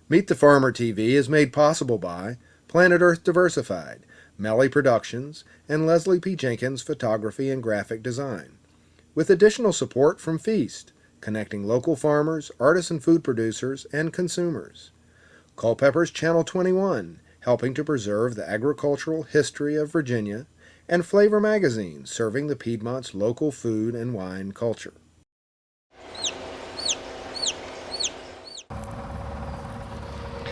Meet the Farmer TV is made possible by Planet-Earth-Diversified, Melli-Productions, and Leslie P. Jenkins Photography and Graphic Design, with additional support from Feast, connecting local farmers, artisan food producers, and consumers. Culpeper's Channel 21, helping to preserve the agricultural history of Virginia, and Flavor Magazine, serving the Piedmont's local food and wine culture.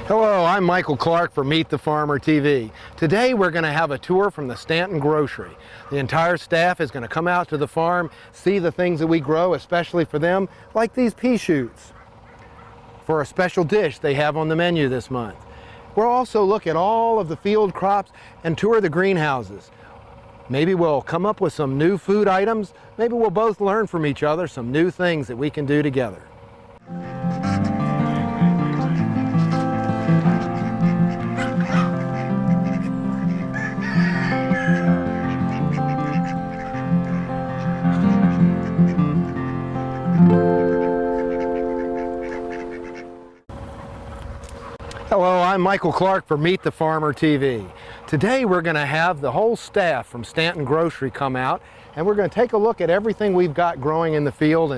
Hello, I'm Michael Clark for Meet the Farmer TV. Today we're going to have a tour from the Staunton-Grocery. The entire staff is going to come out to the farm, see the things that we grow, especially for them, like these pea shoots, for a special dish they have on the menu this month. We'll also look at all of the field crops and tour the greenhouses. Maybe we'll come up with some new food items. Maybe we'll both learn from each other some new things that we can do together. Hello, I'm Michael Clark for Meet the Farmer TV. Today we're going to have the whole staff from Staunton-Grocery come out, and we're going to take a look at everything we've got growing in the field,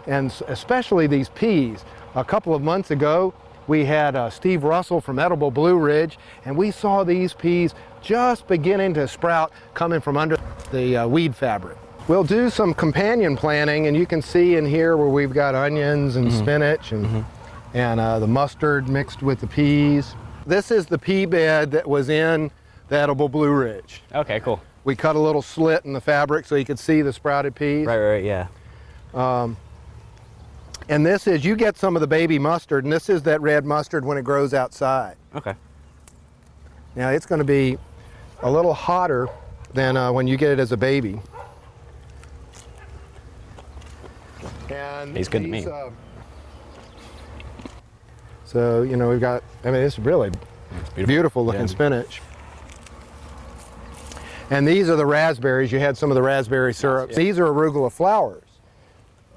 and especially these peas. A couple of months ago we had Steve Russell from Edible Blue Ridge, and we saw these peas just beginning to sprout coming from under the weed fabric. We'll do some companion planting, and you can see in here where we've got onions and spinach and the mustard mixed with the peas. This is the pea bed that was in the Edible Blue Ridge. Okay, cool. We cut a little slit in the fabric so you could see the sprouted peas. Right, yeah. And this is, you get some of the baby mustard, and this is that red mustard when it grows outside. Okay. Now it's going to be a little hotter than when you get it as a baby. And he's good to me. So, you know, we've got, I mean, it's really beautiful looking spinach. And these are the raspberries. You had some of the raspberry syrups. Yeah. These are arugula flowers.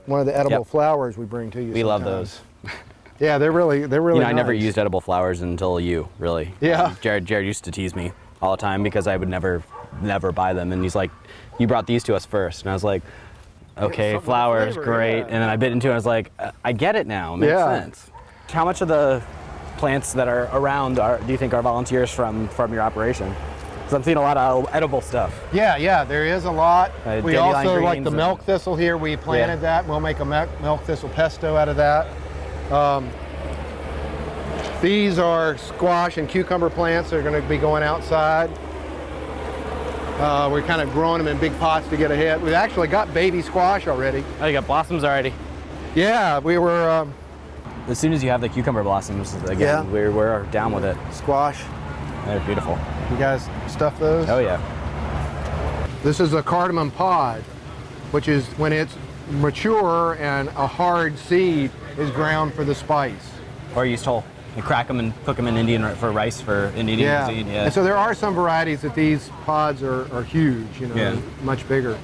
One of the edible flowers we bring to you. We love those. Yeah, they're really you know, nice. I never used edible flowers until you, really. Yeah. Jared used to tease me all the time because I would never buy them. And he's like, you brought these to us first. And I was like, okay, flowers, great. Yeah. And then I bit into it, I was like, I get it now, it makes sense. How much of the plants that are around do you think are volunteers from your operation? Because I'm seeing a lot of edible stuff. Yeah, there is a lot. We also, like the milk and thistle here, we planted that. We'll make a milk thistle pesto out of that. These are squash and cucumber plants that are going to be going outside. We're kind of growing them in big pots to get ahead. We've actually got baby squash already. Oh, you got blossoms already? Yeah, we were... as soon as you have the cucumber blossoms, again, we're down with it. Squash. They're beautiful. You guys stuff those? Oh, yeah. This is a cardamom pod, which is when it's mature and a hard seed is ground for the spice. Or used whole. You crack them and cook them in Indian for rice for Indian cuisine. Yeah. And so there are some varieties that these pods are huge, you know, much bigger.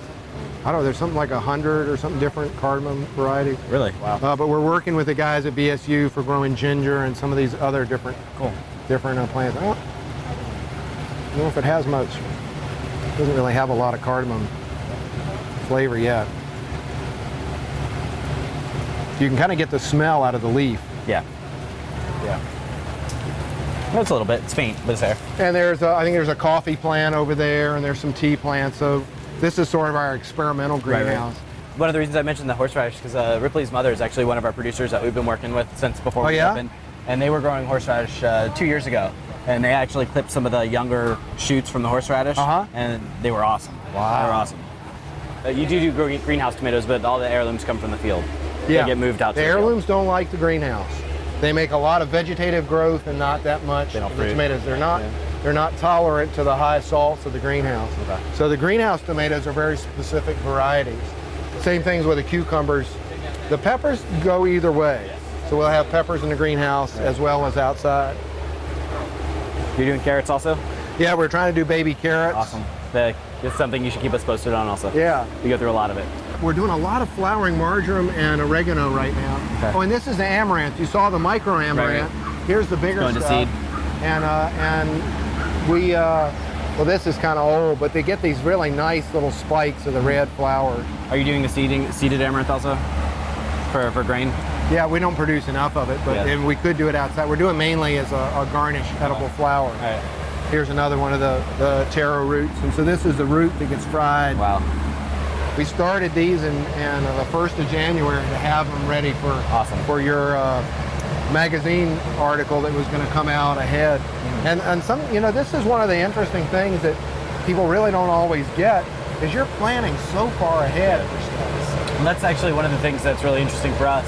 I don't know, there's something like 100 or something different cardamom varieties. Really? Wow. But we're working with the guys at BSU for growing ginger and some of these other different plants. I don't know if it has much. It doesn't really have a lot of cardamom flavor yet. You can kind of get the smell out of the leaf. Yeah. It's a little bit. It's faint, but it's there. And there's I think there's a coffee plant over there, and there's some tea plants. So this is sort of our experimental greenhouse. Right. One of the reasons I mentioned the horseradish is because Ripley's mother is actually one of our producers that we've been working with since before we opened. And they were growing horseradish 2 years ago. And they actually clipped some of the younger shoots from the horseradish, and they were awesome. Wow. They were awesome. You do greenhouse tomatoes, but all the heirlooms come from the field. Yeah. They get moved out to the heirlooms don't like the greenhouse. They make a lot of vegetative growth and not that much. They don't the tomatoes. They're not tolerant to the high salts of the greenhouse. Okay. So the greenhouse tomatoes are very specific varieties. Same things with the cucumbers. The peppers go either way. So we'll have peppers in the greenhouse as well as outside. You're doing carrots also? Yeah, we're trying to do baby carrots. Awesome. It's something you should keep us posted on also. Yeah. We go through a lot of it. We're doing a lot of flowering marjoram and oregano right now. Okay. Oh, and this is the amaranth. You saw the micro amaranth. Right. here's the bigger going stuff. to seed. And we, well, this is kind of old, but they get these really nice little spikes of the red flower. Are you doing the seeded amaranth also for grain? Yeah, we don't produce enough of it, but and we could do it outside. We're doing mainly as a garnish edible flower. All right. Here's another one of the taro roots, and so this is the root that gets fried. Wow. We started these in the 1st of January to have them ready for your magazine article that was going to come out ahead. And some, you know, this is one of the interesting things that people really don't always get, is you're planning so far ahead for stuff. And that's actually one of the things that's really interesting for us,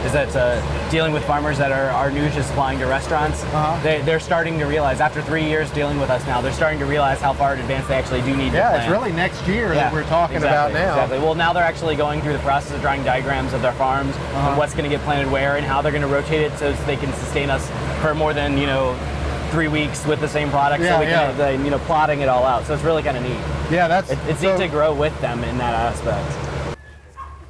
is that dealing with farmers that are new to supplying to restaurants, they're starting to realize, after 3 years dealing with us now, they're starting to realize how far in advance they actually do need to plan. It's really next year that we're talking about now. Exactly. Well, now they're actually going through the process of drawing diagrams of their farms and what's going to get planted where and how they're going to rotate it so they can sustain us for more than 3 weeks with the same product. So we can, plotting it all out. So it's really kind of neat. Yeah, it's neat to grow with them in that aspect.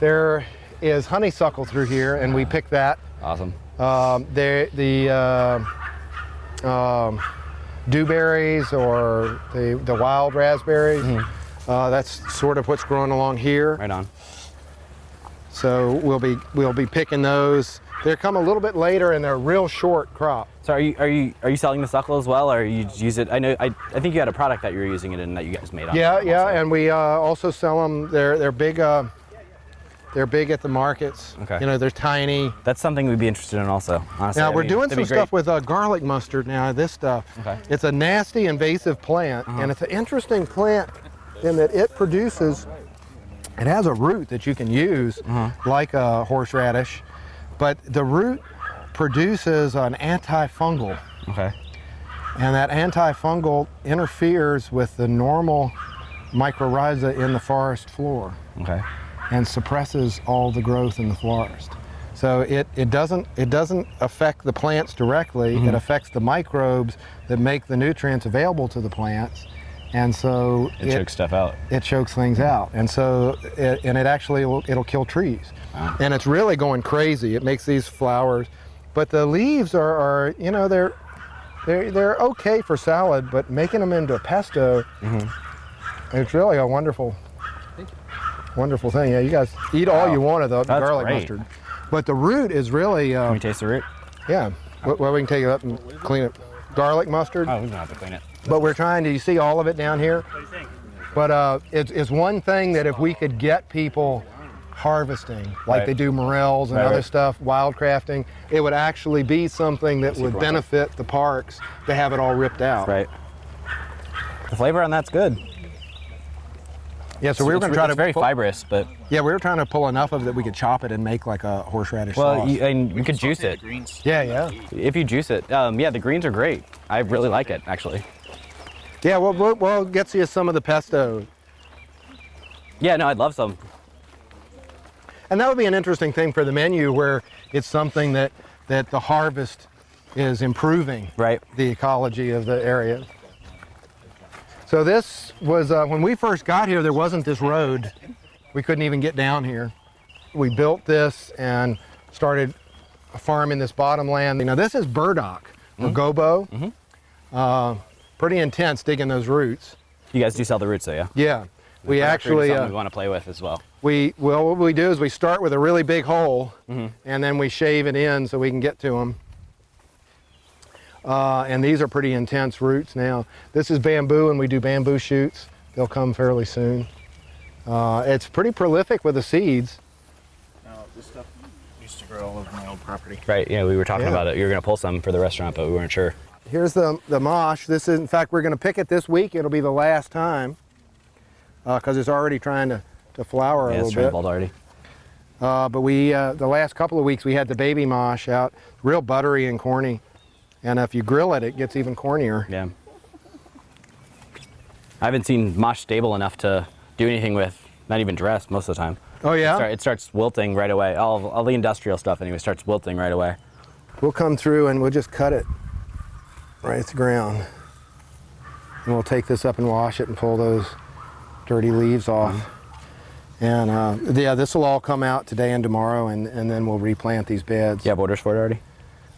There is honeysuckle through here, and we pick that. Awesome. The dewberries or the wild raspberries. That's sort of what's growing along here. Right on. So we'll be picking those. They come a little bit later, and they're real short crop. So are you selling the suckle as well, or you use it? I think you had a product that you were using it in that you guys made. Yeah, and we also sell them. They're big. They're big at the markets. Okay. They're tiny. That's something we'd be interested in also, honestly. Now, we're doing some stuff with garlic mustard now, this stuff. Okay. It's a nasty invasive plant, and it's an interesting plant in that it has a root that you can use, like a horseradish, but the root produces an antifungal. Okay. And that antifungal interferes with the normal mycorrhiza in the forest floor. Okay. And suppresses all the growth in the forest. So it doesn't affect the plants directly. It affects the microbes that make the nutrients available to the plants, and so it chokes stuff out. It chokes things out, and so it'll kill trees. Wow. And it's really going crazy. It makes these flowers, but the leaves are they're okay for salad, but making them into pesto, it's really a wonderful thing. Yeah, you guys eat all you want of the garlic mustard. But the root is really... Can we taste the root? Yeah. Well, we can take it up and clean it. Garlic mustard. Oh, we don't have to clean it. But we're trying to, you see all of it down here? What do you think? But it's one thing that if we could get people harvesting, like they do morels and other stuff, wildcrafting, it would actually be something that would benefit the parks to have it all ripped out. Right. The flavor on that's good. Yeah, so we were going to try to... It's very fibrous, but... Yeah, we were trying to pull enough of it that we could chop it and make like a horseradish sauce. Well, you could juice it. Yeah. If you juice it. Yeah, the greens are great. I really like it, actually. Yeah, we'll get you some of the pesto. Yeah, no, I'd love some. And that would be an interesting thing for the menu, where it's something that the harvest is improving the ecology of the area. So this was, when we first got here, there wasn't this road. We couldn't even get down here. We built this and started farming this bottomland. Now this is burdock, or gobo. Pretty intense digging those roots. You guys do sell the roots though, yeah? Yeah. We actually... we want to play with as well. What we do is we start with a really big hole, and then we shave it in so we can get to them. And these are pretty intense roots now. This is bamboo, and we do bamboo shoots. They'll come fairly soon. It's pretty prolific with the seeds. Now, this stuff used to grow all over my old property. Right, yeah, we were talking about it. You were going to pull some for the restaurant, but we weren't sure. Here's the mosh. This is, in fact, we're going to pick it this week. It'll be the last time, because it's already trying to flower a little bit. It's trying to bald already. But we, the last couple of weeks, we had the baby mosh out, real buttery and corny. And if you grill it, it gets even cornier. Yeah. I haven't seen mosh stable enough to do anything with, not even dressed most of the time. Oh yeah? It starts wilting right away. All the industrial stuff anyway starts wilting right away. We'll come through and we'll just cut it right at the ground. And we'll take this up and wash it and pull those dirty leaves off. And yeah, this will all come out today and tomorrow, and then we'll replant these beds. You have orders for it already?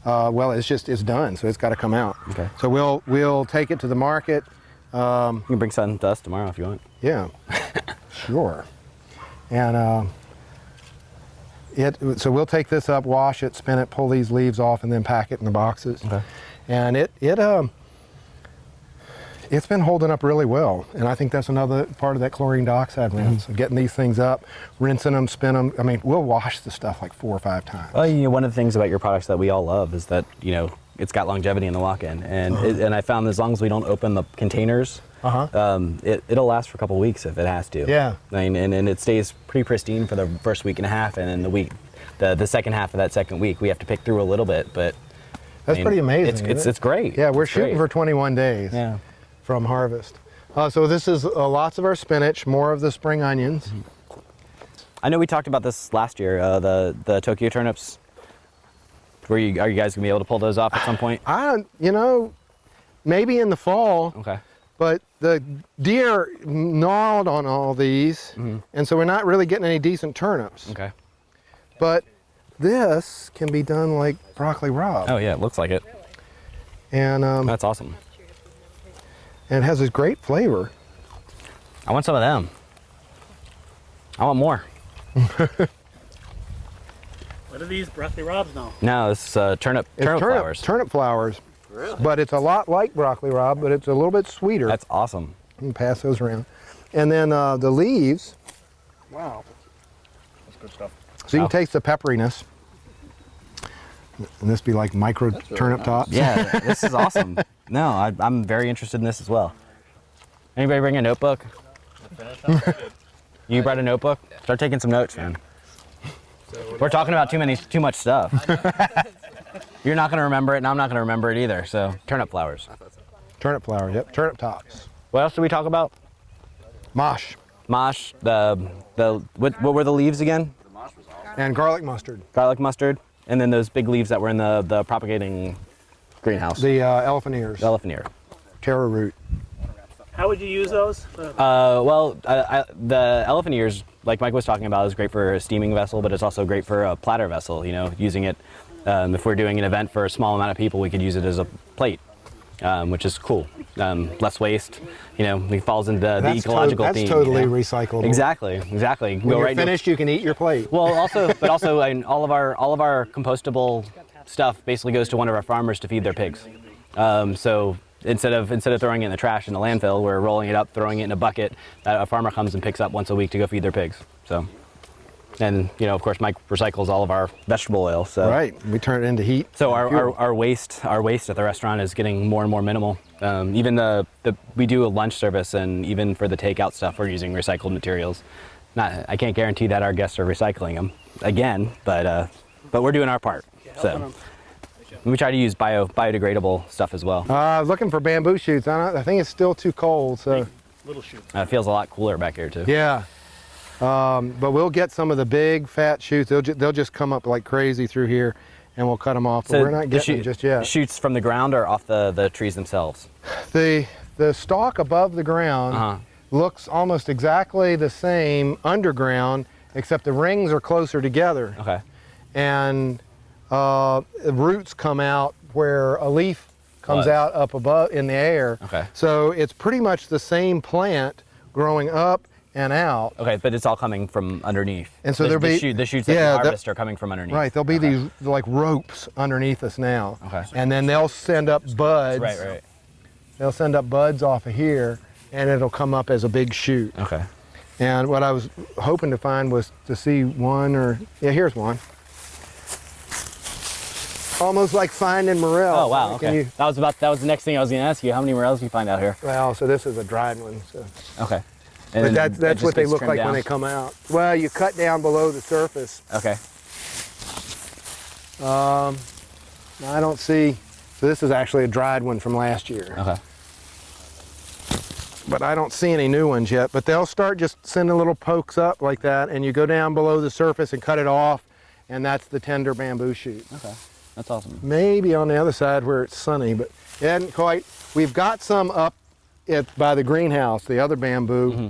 well, it's done, so it's got to come out. Okay. So we'll take it to the market. You can bring some to us tomorrow if you want. Yeah, sure. And so we'll take this up, wash it, spin it, pull these leaves off, and then pack it in the boxes. Okay. And it's been holding up really well, and I think that's another part of that chlorine dioxide rinse. So getting these things up, rinsing them, spin them. I mean, we'll wash the stuff like 4 or 5 times. Well, one of the things about your products that we all love is that it's got longevity in the walk-in, and and I found as long as we don't open the containers, it'll last for a couple weeks if it has to. Yeah. I mean, and it stays pretty pristine for the first week and a half, and then the second half of that second week we have to pick through a little bit, but that's pretty amazing. It's great. Yeah, we're shooting for 21 days. Yeah. From harvest. So this is lots of our spinach, more of the spring onions. I know we talked about this last year, the Tokyo turnips. Are you guys gonna be able to pull those off at some point? Maybe in the fall. Okay. But the deer gnawed on all these, and so we're not really getting any decent turnips. Okay. But this can be done like broccoli rabe. Oh yeah, it looks like it. And that's awesome. And it has this great flavor. I want some of them. I want more. What are these broccoli rabs now? No, it's turnip flowers. Turnip flowers. Really? But it's a lot like broccoli rabe, but it's a little bit sweeter. That's awesome. You can pass those around. And then the leaves. Wow. That's good stuff. So you can taste the pepperiness. And this be like micro turnip tops. Yeah, this is awesome. No, I'm very interested in this as well. Anybody bring a notebook? You brought a notebook? Start taking some notes, man. We're talking about too much stuff. You're not going to remember it, and I'm not going to remember it either. So, turnip flowers. Turnip flowers, yep. Turnip tops. What else did we talk about? Mosh. Mosh. What were the leaves again? And garlic mustard. Garlic mustard, and then those big leaves that were in the propagating greenhouse. The elephant ears. Elephant ear. Taro root. How would you use those? The elephant ears, like Mike was talking about, is great for a steaming vessel, but it's also great for a platter vessel. Using it, if we're doing an event for a small amount of people, we could use it as a plate, which is cool. Less waste. It falls into the ecological theme. That's totally recyclable. Exactly. When you're finished, you can eat your plate. Well, also, I mean, all of our compostable stuff basically goes to one of our farmers to feed their pigs. So instead of throwing it in the trash in the landfill, we're rolling it up, throwing it in a bucket that a farmer comes and picks up once a week to go feed their pigs. So, and of course, Mike recycles all of our vegetable oil. So right, we turn it into heat. So our waste at the restaurant is getting more and more minimal. Even we do a lunch service, and even for the takeout stuff, we're using recycled materials. I can't guarantee that our guests are recycling them again, but we're doing our part. So we try to use biodegradable stuff as well. Looking for bamboo shoots. I think it's still too cold, so. Little shoots. It feels a lot cooler back here too. Yeah, but we'll get some of the big fat shoots. They'll just come up like crazy through here, and we'll cut them off. But we're not getting them just yet. Shoots from the ground or off the trees themselves? The stalk above the ground looks almost exactly the same underground, except the rings are closer together. Okay. And roots come out where a leaf comes out up above in the air. Okay. So it's pretty much the same plant growing up and out. Okay, but it's all coming from underneath. And so there'll be the shoots that you harvest are coming from underneath. Right. There'll be these like ropes underneath us now. Okay. And then they'll send up buds. Right. They'll send up buds off of here, and it'll come up as a big shoot. Okay. And what I was hoping to find was to see one here's one. Almost like finding morel. Oh wow, okay. That was the next thing I was going to ask you. How many morels do you find out here? Well, so this is a dried one. So. Okay. But that's what they look like when they come out. Well, you cut down below the surface. Okay. I don't see. So this is actually a dried one from last year. Okay. But I don't see any new ones yet. But they'll start just sending little pokes up like that, and you go down below the surface and cut it off, and that's the tender bamboo shoot. Okay. That's awesome. Maybe on the other side where it's sunny, but it hadn't quite. We've got some up by the greenhouse, the other bamboo. Mm-hmm.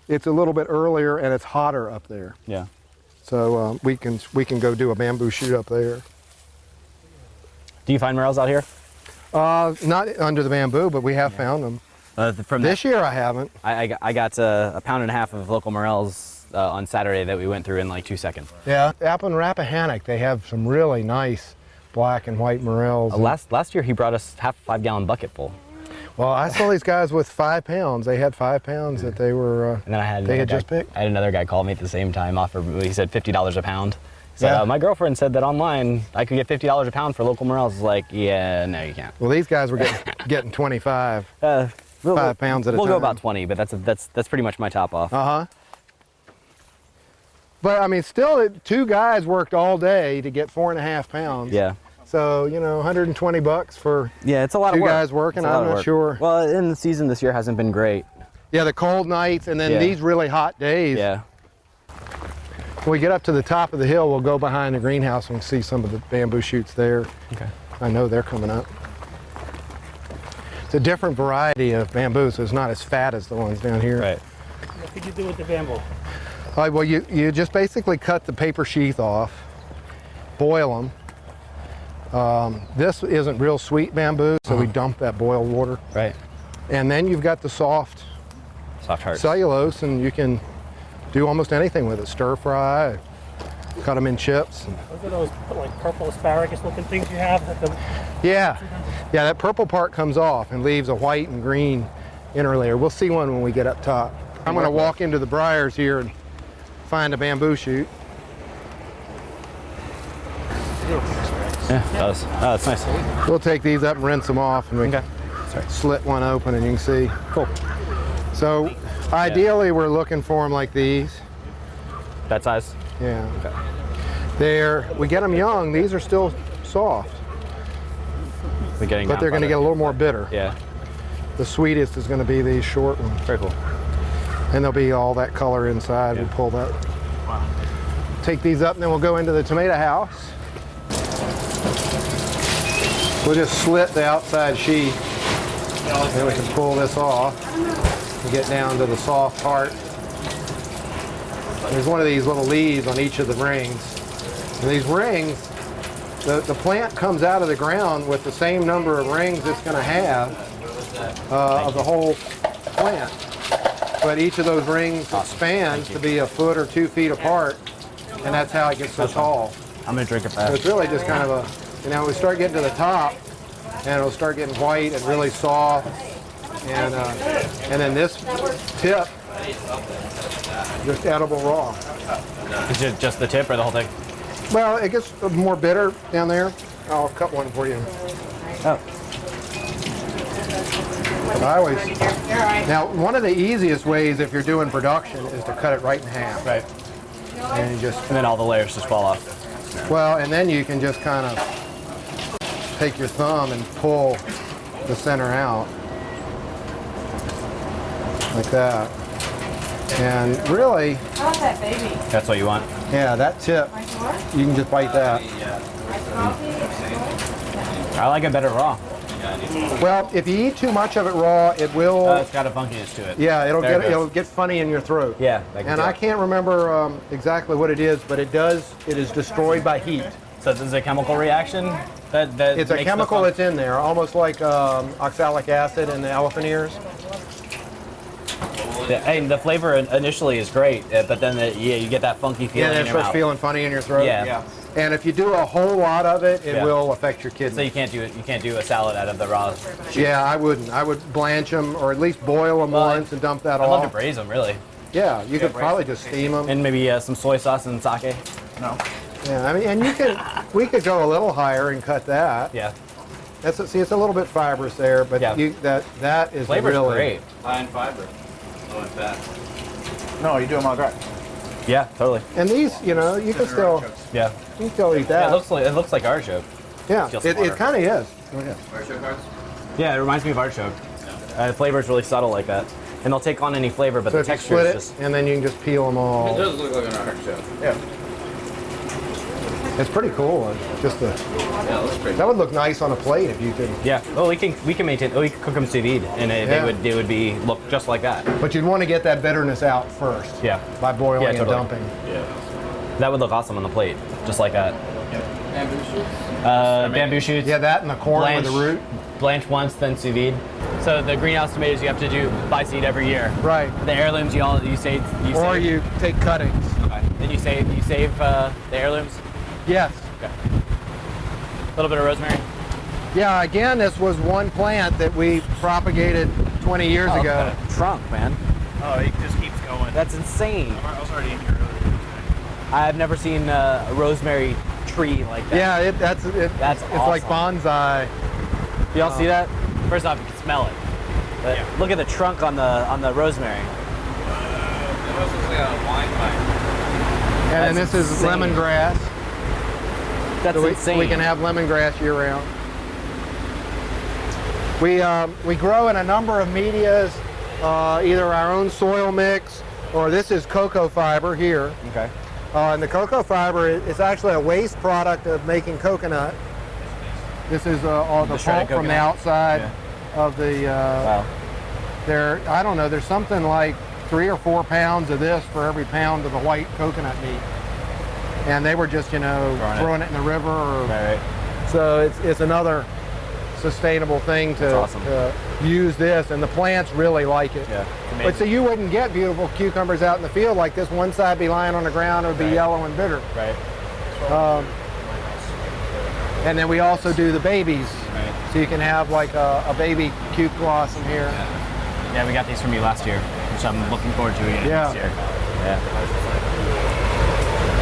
It's a little bit earlier and it's hotter up there. Yeah. So we can go do a bamboo shoot up there. Do you find morels out here? Not under the bamboo, but we have found them. From This year I haven't. I got a pound and a half of local morels on Saturday that we went through in like 2 seconds. Yeah, up in Rappahannock, they have some really nice black and white morels. Last year he brought us half a 5-gallon bucket full. Well, I saw these guys with 5 pounds. They had 5 pounds that they were. And then they had just picked. I had another guy call me at the same time. He said $50 a pound. So my girlfriend said that online I could get $50 a pound for local morels. I was like, yeah, no, you can't. Well, these guys were getting 25. 5 pounds at a time. We'll go about 20, but that's pretty much my top off. But I mean, still, 2 guys worked all day to get 4.5 pounds. Yeah. So, you know, $120 for it's a lot of 2 work. guys working. I'm not sure. Well, in the season this year hasn't been great. Yeah, the cold nights and then these really hot days. Yeah. When we get up to the top of the hill, we'll go behind the greenhouse and see some of the bamboo shoots there. Okay. I know they're coming up. It's a different variety of bamboo, so it's not as fat as the ones down here. Right. What could you do with the bamboo? Well, you just basically cut the paper sheath off, boil them. This isn't real sweet bamboo, so we dump that boiled water. Right. And then you've got the soft hearts. cellulose, and you can do almost anything with it. Stir fry, cut them in chips. Those are those like purple asparagus looking things you have? Yeah, that purple part comes off and leaves a white and green inner layer. We'll see one when we get up top. I'm going to walk into the briars here and find a bamboo shoot. Yeah, it does. Oh, that's nice. We'll take these up and rinse them off, and we slit one open, and you can see. Cool. So ideally, we're looking for them like these. That size? Yeah. Okay. We get them young. These are still soft, but they're going to get a little more bitter. Yeah. The sweetest is going to be these short ones. Very cool. And there'll be all that color inside. Yeah. We pull that. Take these up, and then we'll go into the tomato house. We'll just slit the outside sheath. Then we can pull this off and get down to the soft part. There's one of these little leaves on each of the rings. And these rings, the plant comes out of the ground with the same number of rings it's going to have of the whole plant. But each of those rings expands to be 1 foot or 2 feet apart, and that's how it gets so tall. I'm going to drink it So fast. it's really just kind of a, we start getting to the top, and it'll start getting white and really soft, and then this tip, just edible raw. Is it just the tip or the whole thing? Well, it gets more bitter down there. I'll cut one for you. Oh. Now, one of the easiest ways if you're doing production is to cut it right in half. Right. And you And then all the layers just fall off. well, and then you can just kind of take your thumb and pull the center out. Like that. And really, How's that baby? That's what you want? yeah, that tip, you can just bite that. I like it better raw. Well, if you eat too much of it raw, it will. It's got a funkiness to it. Yeah, There it goes. it'll get funny in your throat. Yeah. And I can't remember exactly what it is, but it is destroyed by heat. So this is a chemical reaction that It's a makes chemical the that's in there, almost like oxalic acid in the elephant ears. Yeah, and the flavor initially is great, but then you get that funky feeling Yeah, in it your starts mouth. feeling funny in your throat. Yeah. And if you do a whole lot of it, it Yeah. will affect your So kidney. you can't do it. You can't do a salad out of the raw. Yeah, I wouldn't. I would blanch them or at least boil them Well, once and dump that I'd love to off. braise them, really, Yeah, you could probably just steam them. and maybe some soy sauce and sake. No. Yeah, I mean, and we could go a little higher and cut that. Yeah, It's a little bit fibrous there, but Yeah. that is flavor's really great. High in fiber, low in fat. No, you do them all right. Yeah, totally. And these, you can still Yeah, eat that. it looks like artichoke. Yeah, feels it smarter. kind of is. Oh, yeah. Artichoke hearts? Yeah, it reminds me of artichoke. The flavor is really subtle like that, and they'll take on any flavor, but So the if you texture split is it, just. and then you can just peel them It all. does look like an artichoke. Yeah. It's pretty cool. Yeah, it looks pretty. That would look nice on a plate if you could. Yeah. Oh, we can maintain. Oh, we can cook them sous vide, and Yeah. they would be look just like that. But you'd want to get that bitterness out first. Yeah. By boiling Yeah, and totally. dumping. Yeah. That would look awesome on the plate, just like that. Bamboo shoots? Bamboo shoots. Yeah, that and the corn with the root. Blanch once, then sous vide. So the greenhouse tomatoes you have to buy seed every year. Right. The heirlooms you save. Or you take cuttings. Okay. Then you save the heirlooms. Yes. Okay. A little bit of rosemary. Yeah, again, this was one plant that we propagated 20 years ago. Look at that trunk, man. Oh, it just keeps going. That's insane. I was already in here earlier. I've never seen a rosemary tree like that. Yeah, That's it's like bonsai. Y'all see that? First off, you can smell it. But look at the trunk on the rosemary. It looks like a wine pipe. And then this is insane. lemongrass. That's So insane. we can have lemongrass year round. We grow in a number of medias, either our own soil mix, or this is cocoa fiber here. Okay. And the cocoa fiber is actually a waste product of making coconut. This is all the shredded pulp from the coconut? outside of the, Wow. I don't know, there's something like 3 or 4 pounds of this for every pound of the white coconut meat. And they were just, throwing it in the river. Right. So it's another sustainable thing That's to, awesome. to use this, and the plants really like it. Yeah. But so you wouldn't get beautiful cucumbers out in the field like this. One side be lying on the ground, it would be Right. yellow and bitter. Right. And then we also do the babies. Right. So you can have like a baby cuke blossom here. Yeah, we got these from you last year, which I'm looking forward to again Yeah. this year. Yeah.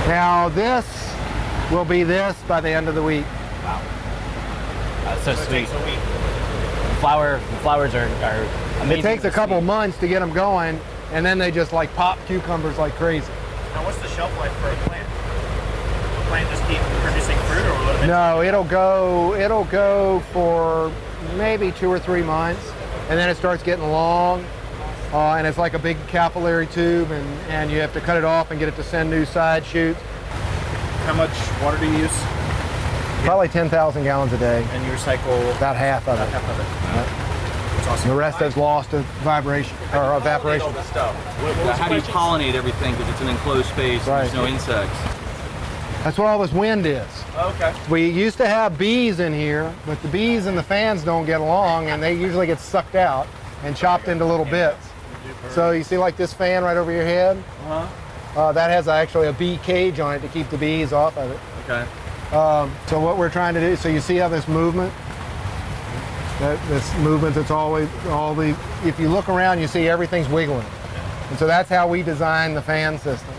Now this will be this by the end of the week. Wow. That's so It sweet. takes a week. The flowers are amazing. It takes a to couple see. months to get them going, and then they just like pop cucumbers like crazy. Now, what's the shelf life for a plant? Will the plant just keep producing fruit, or will it? No, it'll go for maybe 2 or 3 months, and then it starts getting long, and it's like a big capillary tube, and you have to cut it off and get it to send new side shoots. How much water do you use? Probably 10,000 gallons a day, And you recycle about half of it. half of it. That's awesome. The rest is lost to vibration or evaporation. How do you pollinate everything? Because it's an enclosed space. And Right. there's no insects. That's what all this wind is. Okay. We used to have bees in here, but the bees and the fans don't get along, and they usually get sucked out and chopped into little bits. So you see like this fan right over your head? That has actually a bee cage on it to keep the bees off of it. Okay. So what we're trying to do, so you see how this movement, this movement that's if you look around, you see everything's wiggling. And so that's how we design the fan system.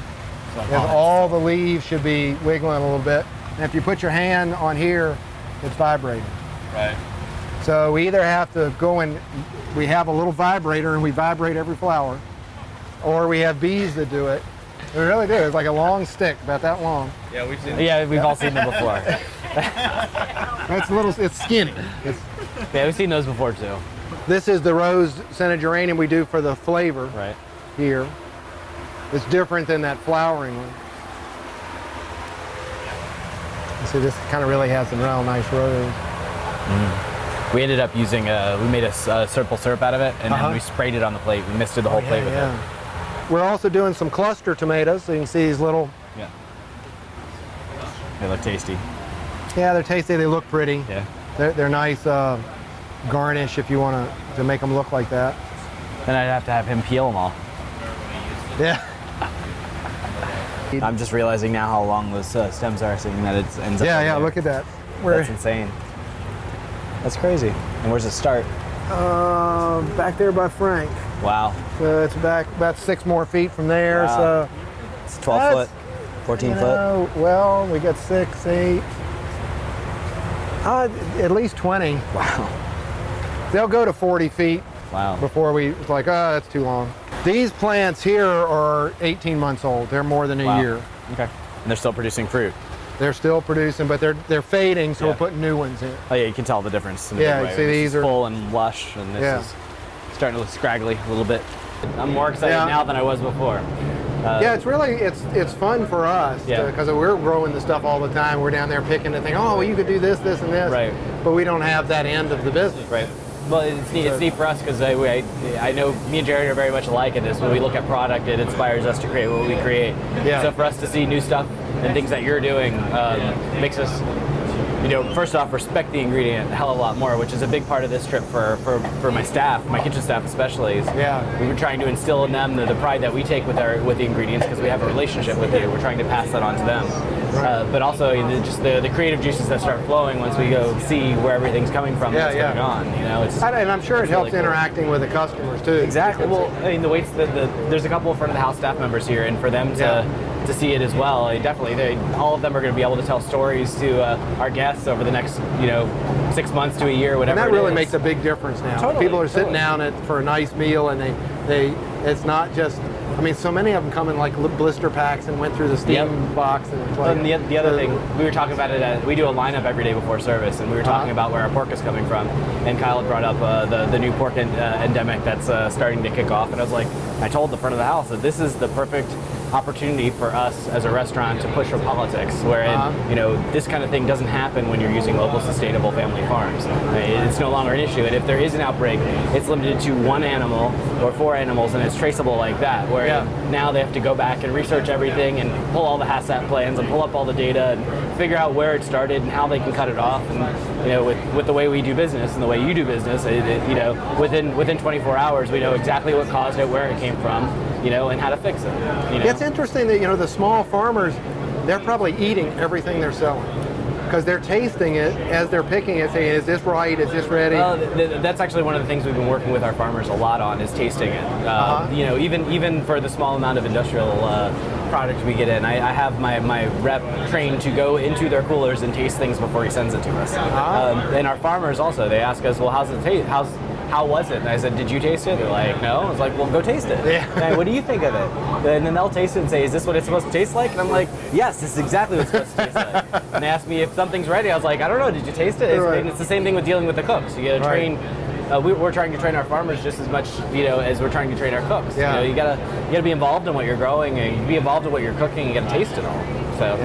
Is all the leaves should be wiggling a little bit. And if you put your hand on here, it's vibrating. Right. So we either have to go and we have a little vibrator and we vibrate every flower, or we have bees that do it. We really do. It's like a long stick, about that long. Yeah, we've seen. Yeah, we've all seen them before. That's it's skinny. Yeah, we've seen those before too. This is the rose scented geranium we do for the flavor Right. here. It's different than that flowering one. You see, this kind of really has some real nice rose. We ended up using we made a simple syrup out of it, and then we sprayed it on the plate. We misted the whole plate with it. We're also doing some cluster tomatoes, so you can see these little. Yeah. They look tasty. Yeah, they're tasty. They look pretty. Yeah. They're nice garnish if you want to make them look like that. Then I'd have to have him peel them all. Yeah. I'm just realizing now how long those stems are, seeing that it ends up. Yeah, over yeah. there. Look at that. That's insane. That's crazy. And where's it start? Back there by Frank. Wow. So it's back about 6 more feet from there. Wow. So It's 12 That's- foot, 14 foot. well, we got 6, 8. At least 20. Wow. They'll go to 40 feet Wow. before it's like, oh, that's too long. These plants here are 18 months old. They're more than a Wow. year. Okay. And they're still producing fruit. They're still producing, but they're fading, so Yeah. we're putting new ones in. Oh yeah, you can tell the difference. In a Yeah, big way. you see This these is are- full and lush, and this Yeah. is starting to look scraggly a little bit. I'm more excited Yeah. now than I was before. Yeah, it's really it's fun for us Yeah. because we're growing the stuff all the time. We're down there picking and thinking, oh, well, you could do this, this, and this. Right. But we don't have that end of the business. Right. Well, it's neat for us because I know me and Jared are very much alike in this. When we look at product, it inspires us to create what we create. Yeah. So for us to see new stuff and things that you're doing makes us first off, respect the ingredient a hell of a lot more, which is a big part of this trip for my staff, my kitchen staff especially. We were trying to instill in them the pride that we take with the ingredients because we have a relationship with you. We're trying to pass that on to them. But also just the creative juices that start flowing once we go see where everything's coming from, what's going on. And I'm sure it helps really interacting with the customers too. Exactly. Well, I mean, the waits. There's a couple of front of the house staff members here, and for them to see it as well, all of them are going to be able to tell stories to our guests over the next 6 months to a year, whatever. And that really makes a big difference now. Totally, people are sitting down for a nice meal, and it's not just. I mean, so many of them come in like blister packs and went through the steam box. And it's like, the other thing, we were talking about it, we do a lineup every day before service, and we were talking about where our pork is coming from, and Kyle had brought up the new pork endemic that's starting to kick off, and I told the front of the house that this is the perfect opportunity for us as a restaurant to push for politics, wherein this kind of thing doesn't happen when you're using local sustainable family farms. It's no longer an issue, and if there is an outbreak, it's limited to one animal or 4 animals, and it's traceable like that, where now they have to go back and research everything and pull all the HACCP plans and pull up all the data and figure out where it started and how they can cut it off. And with the way we do business and the way you do business, within 24 hours we know exactly what caused it, where it came from, and how to fix it. It's interesting that the small farmers, they're probably eating everything they're selling because they're tasting it as they're picking it, saying, "Is this right? Is this ready?" That's actually one of the things we've been working with our farmers a lot on, is tasting it. Even for the small amount of industrial product we get in, I have my rep trained to go into their coolers and taste things before he sends it to us. And our farmers also, they ask us, "Well, how's it taste? How was it?" And I said, "Did you taste it?" They're like, "No." I was like, "Well, go taste it." And what do you think of it? And then they'll taste it and say, "Is this what it's supposed to taste like?" And I'm like, "Yes, this is exactly what it's supposed to taste like." And they asked me if something's ready. I was like, "I don't know. Did you taste it?" And it's the same thing with dealing with the cooks. You got to train. We're trying to train our farmers just as much, as we're trying to train our cooks. You gotta be involved in what you're growing, and you be involved in what you're cooking. You gotta taste it all. So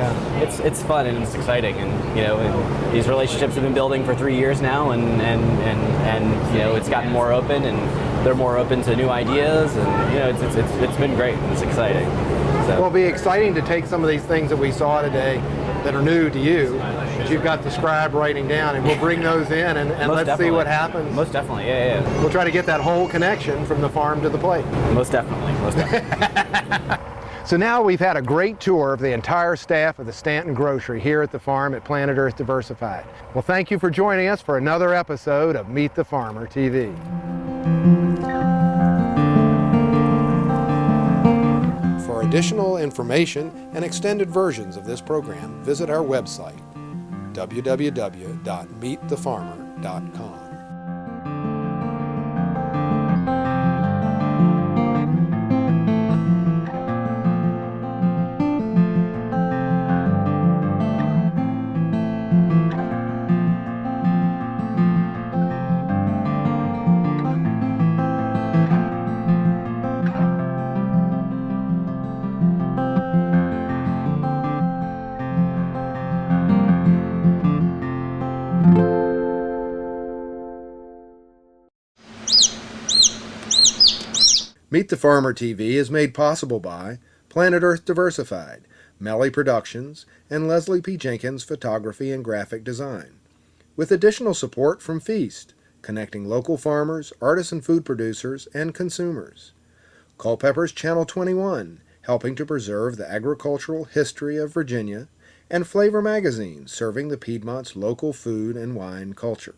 it's fun and it's exciting, and these relationships have been building for 3 years now, and it's gotten more open, and they're more open to new ideas, and it's been great and it's exciting. So. Well, it'll be exciting to take some of these things that we saw today that are new to you, that you've got the scribe writing down, and we'll bring those in and let's see what happens. Most definitely, yeah. We'll try to get that whole connection from the farm to the plate. Most definitely. So now we've had a great tour of the entire staff of the Staunton-Grocery here at the farm at Planet-Earth-Diversified. Well, thank you for joining us for another episode of Meet the Farmer TV. For additional information and extended versions of this program, visit our website, www.meetthefarmer.com. Meet the Farmer TV is made possible by Planet-Earth-Diversified, Melli-Productions, and Leslie P. Jenkins Photography and Graphic Design, with additional support from Feast, connecting local farmers, artisan food producers, and consumers. Culpeper's Channel 21, helping to preserve the agricultural history of Virginia, and Flavor Magazine, serving the Piedmont's local food and wine culture.